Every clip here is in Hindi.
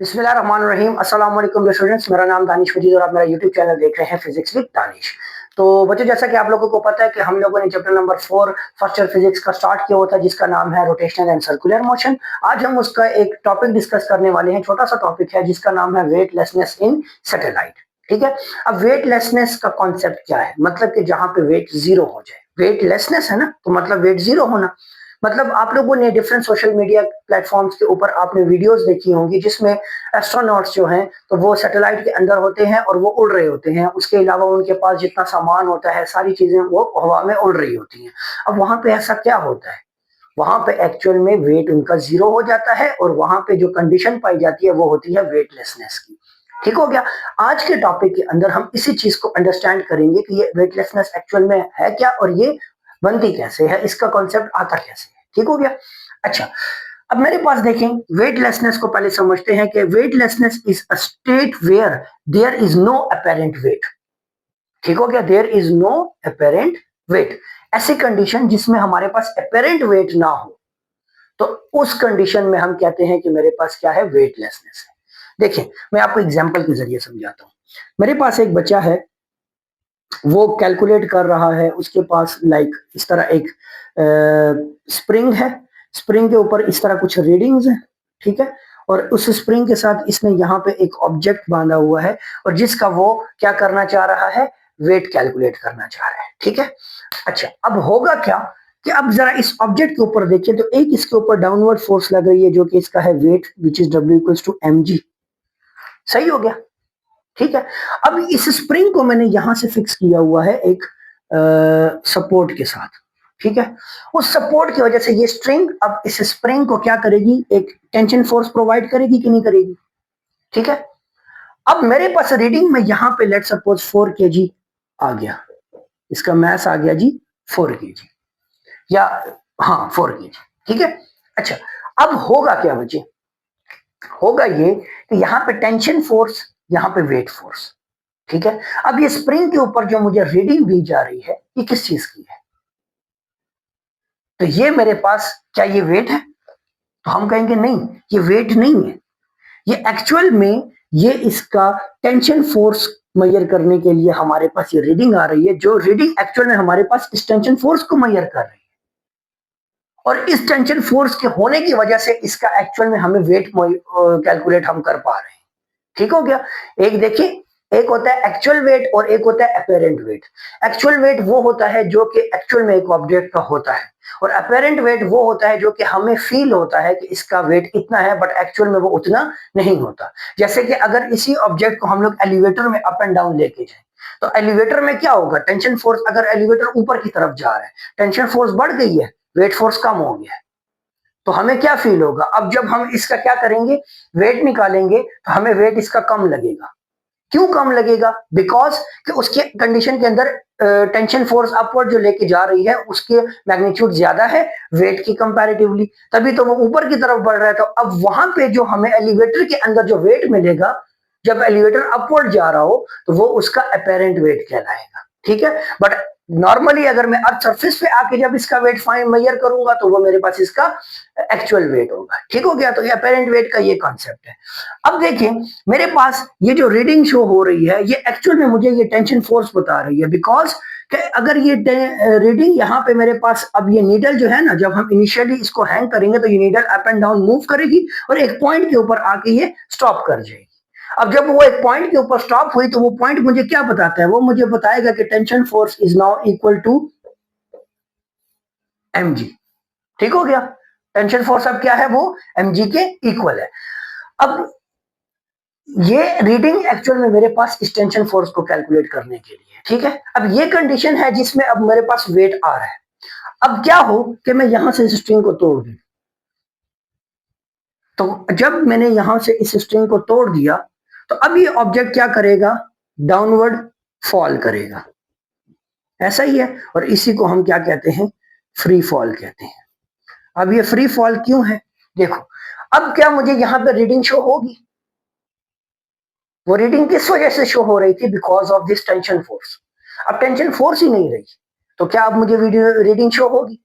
बिस्मिल्लाहिर्रहमानिर्रहीम। अस्सलाम वालेकुम स्टूडेंट्स, मेरा नाम दानिश मजीद और आप मेरा यूट्यूब चैनल देख रहे हैं फिजिक्स विद दानिश। तो बच्चों, जैसा कि आप लोगों को पता है कि हम लोगों ने chapter number 4 first year physics का स्टार्ट किया हुआ था, जिसका नाम है रोटेशनल एंड सर्कुलर मोशन। आज हम उसका एक टॉपिक डिस्कस करने वाले हैं, छोटा सा टॉपिक है जिसका नाम है वेटलेसनेस इन सैटेलाइट। ठीक है। अब वेटलेसनेस का कॉन्सेप्ट क्या है? मतलब कि जहां पे वेट जीरो हो जाए। वेटलेसनेस है ना, तो मतलब वेट जीरो होना। मतलब आप लोगों ने डिफरेंट सोशल मीडिया प्लेटफॉर्म्स के ऊपर आपने वीडियोस देखी होंगी जिसमें एस्ट्रोनॉट्स जो हैं तो वो सैटेलाइट के अंदर होते हैं और वो उड़ रहे होते हैं। उसके अलावा उनके पास जितना सामान होता है, सारी चीजें वो हवा में उड़ रही होती हैं। अब वहां पे ऐसा क्या होता है? वहां पे एक्चुअल में वेट उनका जीरो हो जाता है और वहां पे जो कंडीशन पाई जाती है वो होती है वेटलेसनेस की। ठीक हो गया। आज के टॉपिक के अंदर हम इसी चीज को अंडरस्टैंड करेंगे कि ये वेटलेसनेस एक्चुअल में है क्या और ये बनती कैसे है, इसका कॉन्सेप्ट आता कैसे है। ठीक हो गया। अच्छा, अब मेरे पास देखें, वेटलेसनेस को पहले समझते हैं कि weightlessness is a state where there is no apparent weight. ठीक हो गया। There is no apparent weight, ऐसी कंडीशन जिसमें हमारे पास अपेरेंट वेट ना हो, तो उस कंडीशन में हम कहते हैं कि मेरे पास क्या है? वेटलेसनेस है। देखिए, मैं आपको एग्जांपल के जरिए समझाता हूं। मेरे पास एक बच्चा है, वो कैलकुलेट कर रहा है, उसके पास लाइक इस तरह एक स्प्रिंग है। स्प्रिंग के ऊपर इस तरह कुछ रीडिंग्स हैं। ठीक है। और उस स्प्रिंग के साथ इसने यहाँ पे एक ऑब्जेक्ट बांधा हुआ है और जिसका वो क्या करना चाह रहा है? वेट कैलकुलेट करना चाह रहा है। ठीक है। अच्छा, अब होगा क्या कि अब जरा इस ऑब्जेक्ट के ऊपर देखिए, तो एक इसके ऊपर डाउनवर्ड फोर्स लग रही है जो कि इसका है weight, which is W equals to M G. सही हो गया। ठीक है। अब इस स्प्रिंग को मैंने यहां से फिक्स किया हुआ है एक सपोर्ट के साथ। ठीक है। उस सपोर्ट की वजह से ये स्ट्रिंग अब इस स्प्रिंग को क्या करेगी? एक टेंशन फोर्स प्रोवाइड करेगी कि नहीं करेगी? ठीक है। अब मेरे पास रीडिंग में यहां पे लेट सपोज 4 kg आ गया, इसका मैस आ गया जी 4 kg, या हाँ 4 kg। ठीक है। अच्छा, अब होगा क्या बच्चे? होगा ये कि यहाँ पे टेंशन फोर्स, यहाँ पे वेट फोर्स। ठीक है। अब ये स्प्रिंग के ऊपर जो मुझे रीडिंग दी जा रही है, ये किस चीज की है? तो ये मेरे पास क्या ये वेट है? तो हम कहेंगे नहीं, ये वेट नहीं है। ये एक्चुअल में ये इसका टेंशन फोर्स मेजर करने के लिए हमारे पास ये रीडिंग आ रही है, जो रीडिंग एक्चुअल में हमारे पास इस टेंशन फोर्स को मेजर कर रही है। और इस टेंशन फोर्स के होने की वजह से इसका एक्चुअल में हमें वेट कैलकुलेट हम कर पा रहे हैं। ठीक हो गया। एक देखिए, एक होता है एक्चुअल वेट और एक होता है अपेरेंट वेट। एक्चुअल वेट वो होता है जो कि एक्चुअल में एक ऑब्जेक्ट का होता है, और अपेरेंट वेट वो होता है जो कि हमें फील होता है कि इसका वेट इतना है, बट एक्चुअल में वो उतना नहीं होता। जैसे कि अगर इसी ऑब्जेक्ट को हम लोग एलिवेटर में अप एंड डाउन लेके जाए, तो एलिवेटर में क्या होगा? टेंशन फोर्स, अगर एलिवेटर ऊपर की तरफ जा रहा है, टेंशन फोर्स बढ़ गई है, वेट फोर्स कम हो गया है, तो हमें क्या फील होगा? अब जब हम इसका क्या करेंगे, वेट निकालेंगे, तो हमें वेट इसका कम लगेगा। क्यों कम लगेगा? बिकॉज कि उसके कंडीशन के अंदर टेंशन फोर्स अपवर्ड जो लेके जा रही है उसके मैग्नीट्यूड ज्यादा है वेट की कंपैरेटिवली, तभी तो वो ऊपर की तरफ बढ़ रहा है। तो अब वहां पे जो हमें एलिवेटर के अंदर जो वेट मिलेगा, जब एलिवेटर अपवर्ड जा रहा हो, तो वो उसका अपेरेंट वेट कहलाएगा। ठीक है। बट नॉर्मली अगर मैं अर्थ सरफेस पे आके जब इसका वेट फाइन मेजर करूंगा, तो वो मेरे पास इसका एक्चुअल वेट होगा। ठीक हो गया। तो ये अपेरेंट वेट का ये कॉन्सेप्ट है। अब देखिए, मेरे पास ये जो रीडिंग शो हो रही है, ये एक्चुअल में मुझे ये टेंशन फोर्स बता रही है, बिकॉज कि अगर ये रीडिंग यहाँ पे मेरे पास, अब ये नीडल जो है ना, जब हम इनिशियली इसको हैंग करेंगे तो ये needle up and down move करेगी और एक पॉइंट के ऊपर आके ये स्टॉप कर जाएगी। अब जब वो एक पॉइंट के ऊपर स्टॉप हुई, तो वो पॉइंट मुझे क्या बताता है? वो मुझे बताएगा कि tension force is now equal to mg। ठीक हो गया। टेंशन फोर्स अब क्या है? वो mg के इक्वल है। अब ये रीडिंग एक्चुअल में मेरे पास इस टेंशन फोर्स को कैलकुलेट करने के लिए। ठीक है। अब ये कंडीशन है जिसमें अब मेरे पास वेट आ रहा है। अब क्या हो कि मैं यहां से इस स्ट्रिंग को तोड़ दूं, तो जब मैंने यहां से इस स्ट्रिंग को तोड़ दिया, तो अब ये ऑब्जेक्ट क्या करेगा? डाउनवर्ड फॉल करेगा। ऐसा ही है। और इसी को हम क्या कहते हैं? फ्री फॉल कहते हैं। अब ये फ्री फॉल क्यों है? देखो, अब क्या मुझे यहां पे रीडिंग शो होगी? वो रीडिंग किस वजह से शो हो रही थी? Because of this tension force. अब टेंशन फोर्स ही नहीं रही, तो क्या अब मुझे वीडियो रीडिंग शो होगी?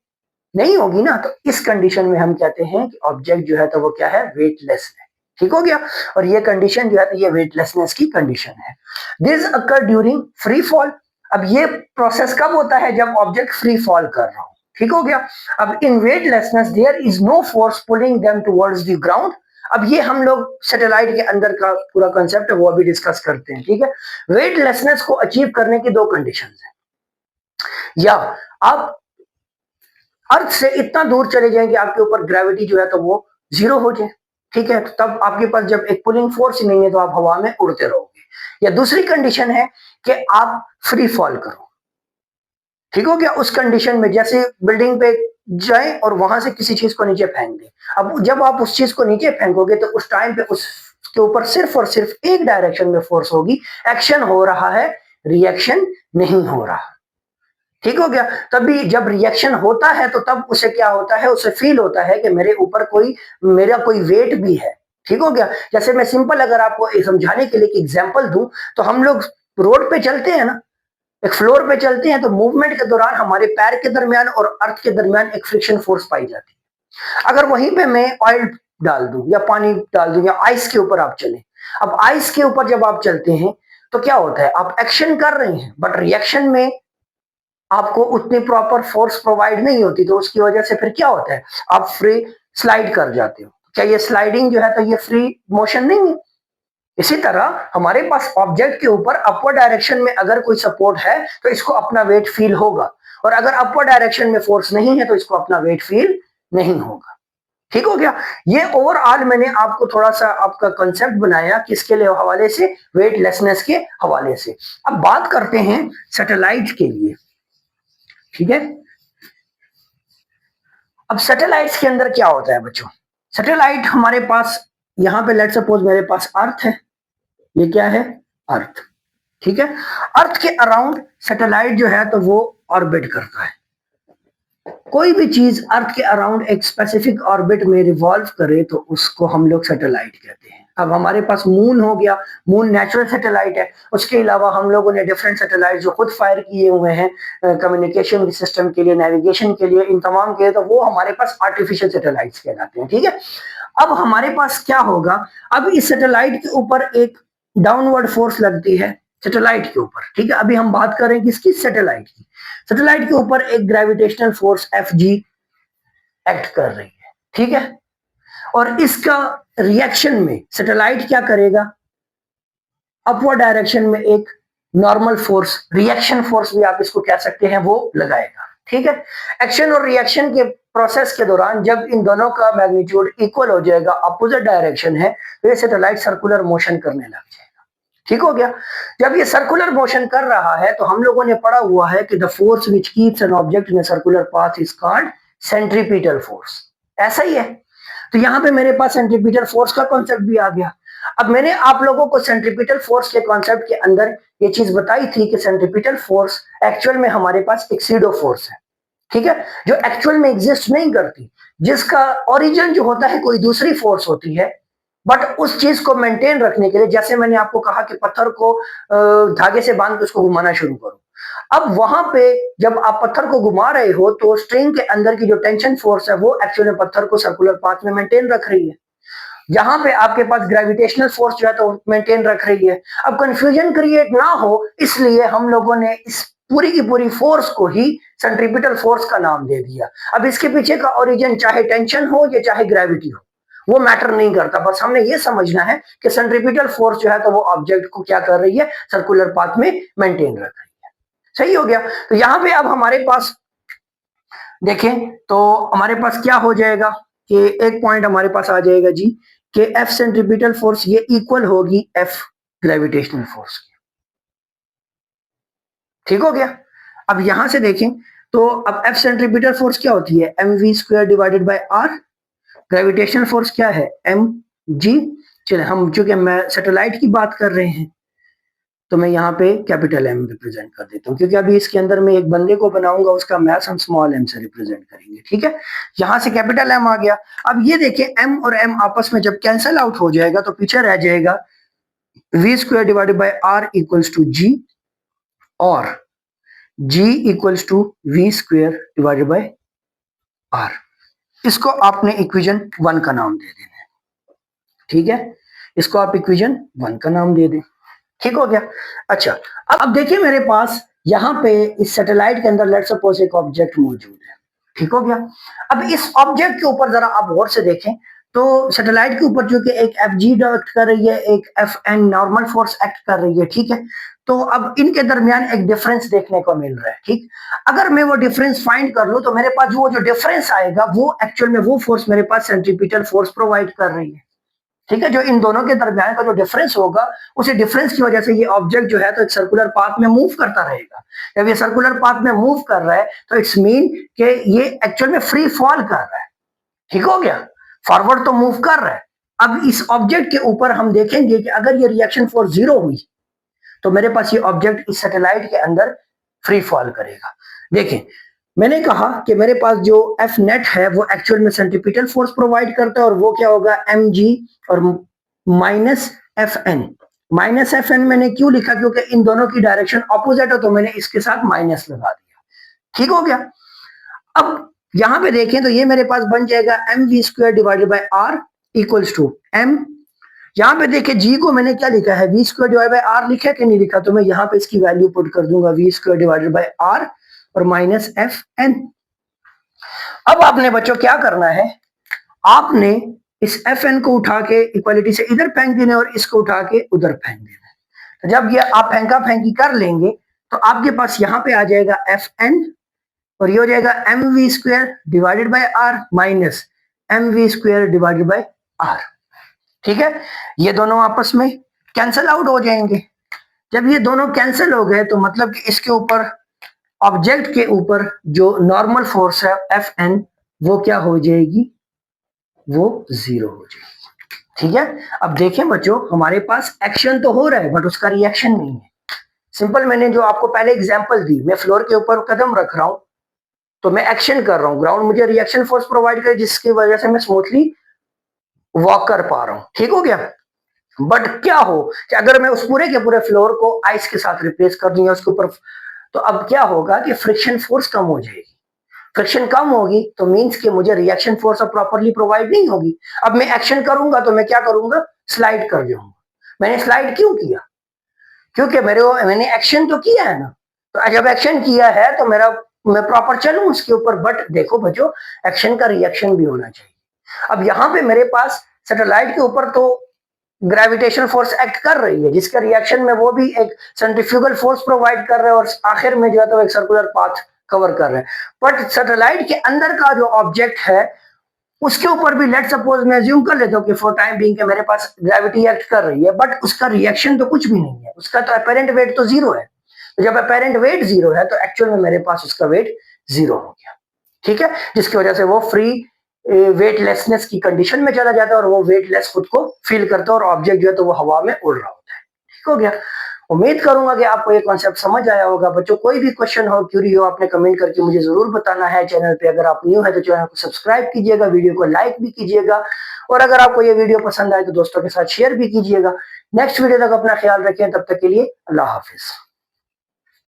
नहीं होगी ना। तो इस कंडीशन में हम कहते हैं कि ऑब्जेक्ट जो है तो वो क्या है? वेटलेस है। ठीक हो गया। और ये कंडीशन जो है तो ये वेटलेसनेस की कंडीशन है। This occur during free fall. अब ये प्रोसेस कब होता है? जब ऑब्जेक्ट फ्री फॉल कर रहा हो। ठीक हो गया। अब in weightlessness there is no force pulling them towards the ground. अब ये हम लोग सैटेलाइट के अंदर का पूरा कंसेप्ट है वो अभी डिस्कस करते हैं। ठीक है। वेटलेसनेस को अचीव करने की दो कंडीशंस हैं। या आप अर्थ से इतना दूर चले जाएं कि आपके ऊपर ग्रेविटी जो है तो वो जीरो हो जाए। ठीक है। तो तब आपके पास जब एक पुलिंग फोर्स ही नहीं है तो आप हवा में उड़ते रहोगे। या दूसरी कंडीशन है कि आप फ्री फॉल करो। ठीक हो गया। उस कंडीशन में जैसे बिल्डिंग पे जाए और वहां से किसी चीज को नीचे फेंक दे। अब जब आप उस चीज को नीचे फेंकोगे तो उस टाइम पे उसके ऊपर सिर्फ और सिर्फ एक डायरेक्शन में फोर्स होगी। एक्शन हो रहा है, रिएक्शन नहीं हो रहा। ठीक हो गया। तभी जब रिएक्शन होता है तो तब उसे क्या होता है? उसे फील होता है कि मेरे ऊपर मेरा कोई वेट भी है। ठीक हो गया। जैसे मैं सिंपल अगर आपको समझाने के लिए एग्जांपल दूं तो हम लोग रोड पे चलते हैं ना, एक फ्लोर पे चलते हैं तो मूवमेंट के दौरान हमारे पैर के दरमियान और अर्थ के दरमियान एक फ्रिक्शन फोर्स पाई जाती है। अगर वहीं पे मैं ऑयल डाल दूं या पानी डाल दूं या आइस के ऊपर आप चले, अब आइस के ऊपर जब आप चलते हैं तो क्या होता है? आप एक्शन कर रहे हैं बट रिएक्शन में आपको उतनी प्रॉपर फोर्स प्रोवाइड नहीं होती, तो उसकी वजह से फिर क्या होता है? आप फ्री स्लाइड कर जाते हो। क्या ये स्लाइडिंग जो है तो ये फ्री मोशन नहीं है? इसी तरह हमारे पास ऑब्जेक्ट के ऊपर अपवर्ड डायरेक्शन में अगर कोई सपोर्ट है तो इसको अपना वेट फील होगा, और अगर अपवर्ड डायरेक्शन में फोर्स नहीं है तो इसको अपना वेट फील नहीं होगा। ठीक हो गया। ये ओवरऑल मैंने आपको थोड़ा सा आपका कंसेप्ट बनाया किसके लिए हवाले से? वेटलेसनेस के हवाले से। अब बात करते हैं सैटेलाइट के लिए। ठीक है। अब सैटेलाइट्स के अंदर क्या होता है बच्चों? सैटेलाइट हमारे पास यहां पे लेट्स सपोज मेरे पास अर्थ है। ये क्या है? अर्थ। ठीक है। अर्थ के अराउंड सैटेलाइट जो है तो वो ऑर्बिट करता है। कोई भी चीज अर्थ के अराउंड एक स्पेसिफिक ऑर्बिट में रिवॉल्व करे तो उसको हम लोग सैटेलाइट कहते हैं। अब हमारे पास मून हो गया, मून नेचुरल सैटेलाइट है। उसके अलावा हम लोगों ने डिफरेंट सैटेलाइट जो खुद फायर किए हुए हैं कम्युनिकेशन सिस्टम के लिए, नेविगेशन के लिए, इन तमाम के लिए, तो वो हमारे पास आर्टिफिशियल सैटेलाइट्स कहलाते हैं। ठीक है। अब हमारे पास क्या होगा? अब इस सैटेलाइट के ऊपर एक डाउनवर्ड फोर्स लगती है सैटेलाइट के ऊपर। ठीक है। अभी हम बात करें किसकी? सैटेलाइट की। सैटेलाइट के ऊपर एक gravitational force F G act कर रही है। ठीक है। और इसका रिएक्शन में सैटेलाइट क्या करेगा? अपवर्ड डायरेक्शन में एक नॉर्मल फोर्स, रिएक्शन फोर्स भी आप इसको कह सकते हैं, वो लगाएगा। ठीक है। एक्शन और रिएक्शन के प्रोसेस के दौरान जब इन दोनों का मैग्नीट्यूड इक्वल हो जाएगा, अपोजिट डायरेक्शन है, तो ये सैटेलाइट सर्कुलर मोशन करने लग जाएगा। ठीक हो गया। जब ये सर्कुलर मोशन कर रहा है तो हम लोगों ने पढ़ा हुआ है कि the force which keeps an object in circular path is called centripetal force. ऐसा ही है। तो यहां पे मेरे पास सेंट्रीपिटल फोर्स का कॉन्सेप्ट भी आ गया। अब मैंने आप लोगों को सेंट्रीपिटल फोर्स के कॉन्सेप्ट के अंदर ये चीज बताई थी कि सेंट्रीपिटल फोर्स एक्चुअल में हमारे पास एक सीडो फोर्स है। ठीक है। जो एक्चुअल में एग्जिस्ट नहीं करती, जिसका ओरिजिन जो होता है कोई दूसरी फोर्स होती है, बट उस चीज को मेंटेन रखने के लिए, जैसे मैंने आपको कहा कि पत्थर को धागे से बांध के उसको घुमाना शुरू करो। अब वहां पे जब आप पत्थर को घुमा रहे हो तो स्ट्रिंग के अंदर की जो टेंशन फोर्स है वो एक्चुअली पत्थर को सर्कुलर पाथ में मेंटेन रख रही है। यहाँ पे आपके पास ग्रेविटेशनल फोर्स जो है तो मेंटेन रख रही है। अब कंफ्यूजन क्रिएट ना हो इसलिए हम लोगों ने इस पूरी की पूरी फोर्स को ही सेंट्रीपिटल फोर्स का नाम दे दिया। अब इसके पीछे का ओरिजिन चाहे टेंशन हो या चाहे ग्रेविटी हो, वो मैटर नहीं करता। बस हमने ये समझना है कि सेंट्रीपिटल फोर्स जो है तो वो ऑब्जेक्ट को क्या कर रही है? सर्कुलर पाथ में मेंटेन रख रही है। सही हो गया। तो यहाँ पे अब हमारे पास देखें तो हमारे पास क्या हो जाएगा कि एक पॉइंट हमारे पास आ जाएगा जी कि एफ सेंट्रीपिटल फोर्स ये इक्वल होगी एफ ग्रेविटेशनल फोर्स की। ठीक हो गया। अब यहां से देखें तो अब एफ सेंट्रीपिटल फोर्स क्या होती है? M V square divided by R. Gravitational force क्या है? M G. चलिए हम चूंकि मैं सैटेलाइट की बात कर रहे हैं तो मैं यहाँ पे कैपिटल एम रिप्रेजेंट कर देता हूँ, क्योंकि अभी इसके अंदर मैं एक बंदे को बनाऊंगा, उसका मैथ हम स्मॉल एम से रिप्रेजेंट करेंगे। ठीक है। यहाँ से कैपिटल एम आ गया। अब ये देखिए एम और एम आपस में जब कैंसल आउट हो जाएगा तो पीछे रह जाएगा V square divided by R equals to G, और G equals to V square divided by R. इसको आपने इक्वेशन 1 का नाम दे देना है। ठीक है, इसको आप इक्वेशन 1 का नाम दे दें। ठीक हो गया। अच्छा, अब देखिए मेरे पास यहाँ पे इस सैटेलाइट के अंदर लेट्स सपोज एक ऑब्जेक्ट मौजूद है। ठीक हो गया। अब इस ऑब्जेक्ट के ऊपर जरा आप गौर से देखें तो सैटेलाइट के ऊपर जो कि एक एफ जी एक्ट कर रही है, एक F N normal force act कर रही है। ठीक है, तो अब इनके दरमियान एक डिफरेंस देखने को मिल रहा है। ठीक, अगर मैं वो डिफरेंस फाइंड कर लूं तो मेरे पास वो जो डिफरेंस आएगा वो एक्चुअल में वो फोर्स मेरे पास सेंट्रीपिटल फोर्स प्रोवाइड कर रही है। ठीक है, जो इन दोनों के दरमियान का जो डिफरेंस होगा उसी डिफरेंस की वजह से ये ऑब्जेक्ट जो है तो एक सर्कुलर पाथ में मूव करता रहेगा। जब ये सर्कुलर पाथ में मूव कर रहा है तो इट्स मीन कि ये एक्चुअल में फ्री फॉल कर रहा है। ठीक हो गया, फॉरवर्ड तो मूव कर रहा है। अब इस ऑब्जेक्ट के ऊपर हम देखेंगे कि अगर ये रिएक्शन फोर्स 0 हुई तो मेरे पास ये ऑब्जेक्ट इस सैटेलाइट के अंदर फ्री फॉल करेगा। देखें, मैंने कहा कि मेरे पास जो एफ नेट है वो एक्चुअल में सेंट्रीपिटल फोर्स प्रोवाइड करता है और वो क्या होगा एम जी और minus F N. Minus F N मैंने क्यों लिखा, क्योंकि इन दोनों की डायरेक्शन ऑपोजिट है तो मैंने इसके साथ माइनस लगा दिया। ठीक हो गया। अब यहां पे देखें तो ये मेरे पास बन जाएगा M V square divided by R equals to M. यहां पे देखिए जी को मैंने क्या लिखा है, V square divide by R लिखा है कि नहीं लिखा, तो मैं यहां पे इसकी वैल्यू पुट कर दूंगा V square divided by R और माइनस एफ एन। अब आपने बच्चों क्या करना है, आपने इस एफ एन को उठा के इक्वालिटी से इधर फेंक देना और इसको उठा के उधर फेंक देना। तो जब ये आप फेंका फेंकी कर लेंगे तो आपके पास यहाँ पे आ जाएगा एफ एन और ये हो जाएगा M V square divided by R minus M V square divided by R. ठीक है, ये दोनों आपस में कैंसल आउट हो जाएंगे। जब ये दोनों कैंसिल हो गए तो मतलब कि इसके ऊपर ऑब्जेक्ट के ऊपर जो नॉर्मल फोर्स है एफ एन वो क्या हो जाएगी, वो 0 हो जाएगी। ठीक है, अब देखें बच्चों हमारे पास एक्शन तो हो रहा है बट उसका रिएक्शन नहीं है। सिंपल, मैंने जो आपको पहले एग्जांपल दी, मैं फ्लोर के ऊपर कदम रख रहा हूं तो मैं एक्शन कर रहा हूं, ग्राउंड मुझे रिएक्शन फोर्स प्रोवाइड करे जिसकी वजह से मैं स्मूथली वॉक कर पा रहा हूं। ठीक हो गया। बट क्या हो कि अगर मैं उस पूरे के पूरे फ्लोर को आइस के साथ रिप्लेस कर दूं या उसके ऊपर, तो अब क्या होगा कि फ्रिक्शन फोर्स कम हो जाएगी। फ्रिक्शन कम होगी तो मींस कि मुझे रिएक्शन फोर्स अब प्रॉपर्ली प्रोवाइड नहीं होगी। अब मैं एक्शन करूंगा तो मैं क्या करूंगा, स्लाइड कर जाऊंगा। मैंने स्लाइड क्यों किया, क्योंकि मैंने एक्शन तो किया है ना, तो जब एक्शन किया है तो मैं प्रॉपर चलूं उसके ऊपर। बट देखो बच्चों, एक्शन का रिएक्शन भी होना चाहिए। अब यहाँ पे मेरे पास सैटेलाइट के ऊपर तो ग्रेविटेशन फोर्स एक्ट कर रही है जिसका रिएक्शन में वो भी एक सेंट्रीफ्यूगल फोर्स प्रोवाइड कर रहे हैं और आखिर में जो है तो एक सर्कुलर पाथ कवर कर रहे हैं। बट सैटेलाइट के अंदर का जो ऑब्जेक्ट है उसके ऊपर भी लेट सपोज मैं अज्यूम कर लेता हूँ कि फॉर टाइम बीइंग के मेरे पास ग्रेविटी एक्ट कर रही है बट उसका रिएक्शन तो कुछ भी नहीं है, उसका तो अपेरेंट वेट तो 0 है। तो जब अपेरेंट वेट 0 है तो एक्चुअल में मेरे पास उसका वेट 0 हो गया। ठीक है, जिसकी वजह से वो फ्री वेटलेसनेस की कंडीशन में चला जाता है और वो वेटलेस खुद को फील करता है और ऑब्जेक्ट जो है तो वो हवा में उड़ रहा होता है। ठीक हो गया। उम्मीद करूंगा कि आपको ये कॉन्सेप्ट समझ आया होगा। बच्चों कोई भी क्वेश्चन हो, क्यूरी हो, आपने कमेंट करके मुझे जरूर बताना है। चैनल पे अगर आप न्यू है तो चैनल को सब्सक्राइब कीजिएगा, वीडियो को लाइक भी कीजिएगा और अगर आपको ये वीडियो पसंद आए तो दोस्तों के साथ शेयर भी कीजिएगा। नेक्स्ट वीडियो तक अपना ख्याल रखें, तब तक के लिए अल्लाह हाफिज।